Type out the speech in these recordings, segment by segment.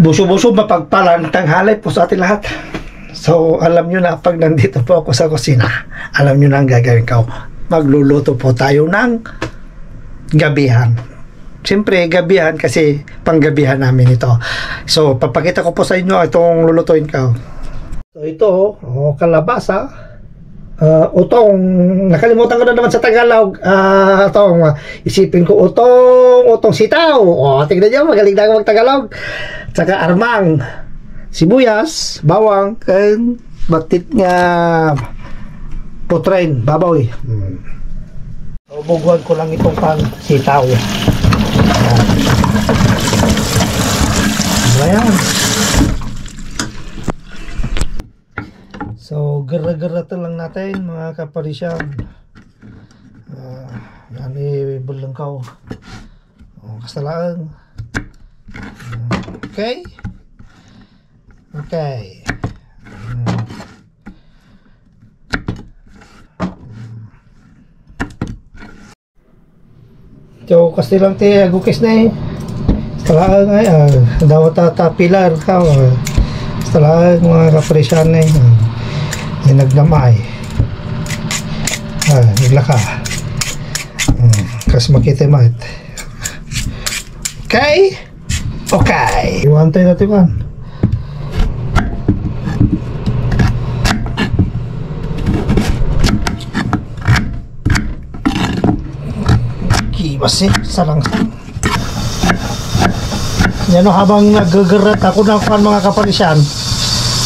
Buso-buso mapagpalang tanghali po sa ating lahat. So alam nyo na, pag nandito po ako sa kusina, alam nyo na ang gagawin ko. Magluluto po tayo ng gabihan. Siyempre gabihan kasi panggabihan namin ito. So papakita ko po sa inyo itong lulutuin ko. So ito, kalabasa, utong, nakalimutan ko na naman sa Tagalog. Isipin ko utong sitaw. Tignan nyo, magaling na ako mag-Tagalog. Tsaka armang, sibuyas, bawang, and batit nga putrain, baboy. So, buguan ko lang itong pang sitaw. Ayan. So, gara-garata lang natin mga kaparisyan. Yan bulangkaw. Kasalaan. Okay. Okay. So, kastilang te agukis na eh. Kasalaan ay daw pilar ka. Kasalaan mga kaparisyan na eh. Nagnamay. Naglaka. Kas makita mat. Okay? Okay. Iwantay natin man. Kiwas eh. Sarang-sarang. Yan o, habang nagagarat ako ng mga kaparisyan,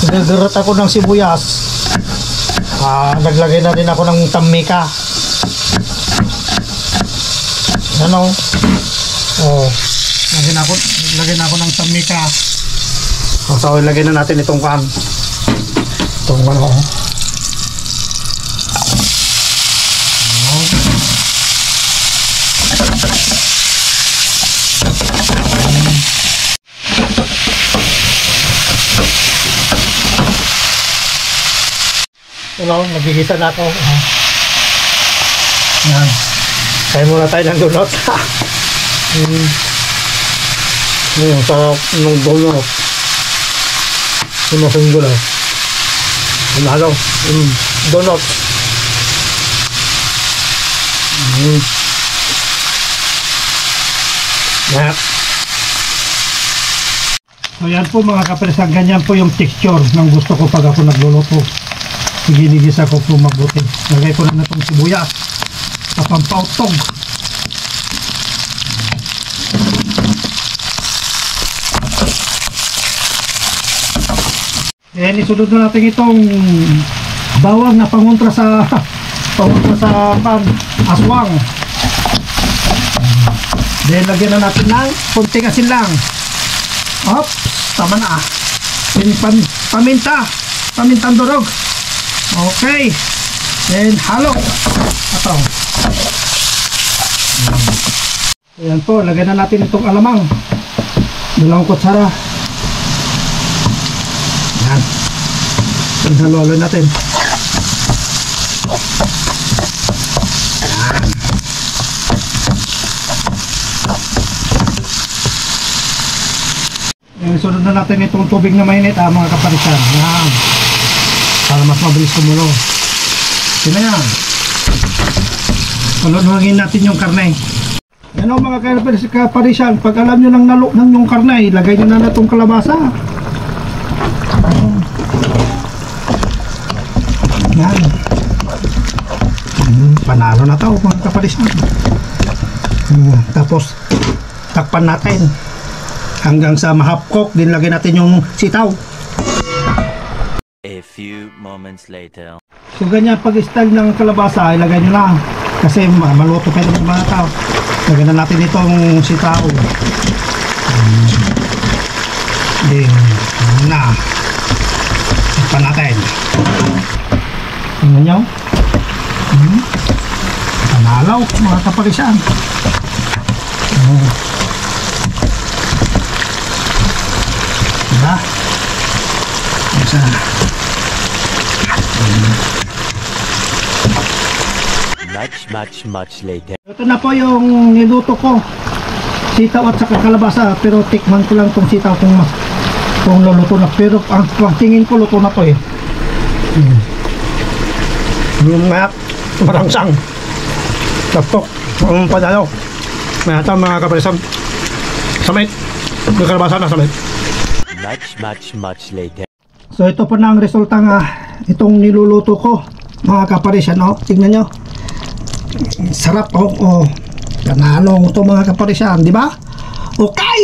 nagagarat ako ng sibuyas. Naglagay na din ako ng tamika. Ano? Lagyan ako ng tamika. So, ilagay na natin itong kan. Itong ano. Naghihita na ako. Yan. Kaya muna tayo ng donut. Yung sarap ng donut. Sumasunggo lang. Donut. Yan. So yan po mga kapresang, ganyan po yung texture ng gusto ko pag ako nagluluto. Ginigisa ko po mabuti. Lagay ko na itong sibuyas sa pampautog. And isunod na natin itong bawang na pangontra sa aswang. Then lagyan na natin ng konting asin lang. Tama na. Pamintang durog. Okay. Then halo. Ito. Ayan po, lagyan na natin itong alamang. Dalawang kutsara. Ayan. Halo-halo natin. Ayan. Ayan, sunod na natin itong tubig na mainit mga kaparisan. Ayan. Para mas mabilis kumulo. Sino yan? Palunuhangin natin yung karne. Yan o mga kaparisan, pag alam nyo nang nalo ng yung karne, ilagay nyo na itong kalabasa. Yan. Panalo na ito mga kaparisan. Tapos takpan natin hanggang sa mahapkok. Din lagay natin yung sitaw. A few moments later. So ganyan pag style ng kalabasa, ilagay nyo lang kasi maluto kayo ng mga tao. Lagyan na natin itong sitaw. Then na pa natin. Tingnan nyo. Panalaw mga kaparisan. Diba? Isa. Much later. Ito na po yung niluto ko. Sitaw at saka kalabasa, pero tikman ko lang tong sitaw kung kung luluto na, pero ang tingin ko luto na to eh. Yung mga marangsang tapok ang padalo may hata mga kapresam samit may kalabasan na samit. Much later. So ito po na ang resulta nga itong niluluto ko mga kaparisyan. Tingnan nyo, sarap. Gananong ito mga kaparisyan, di ba? Okay.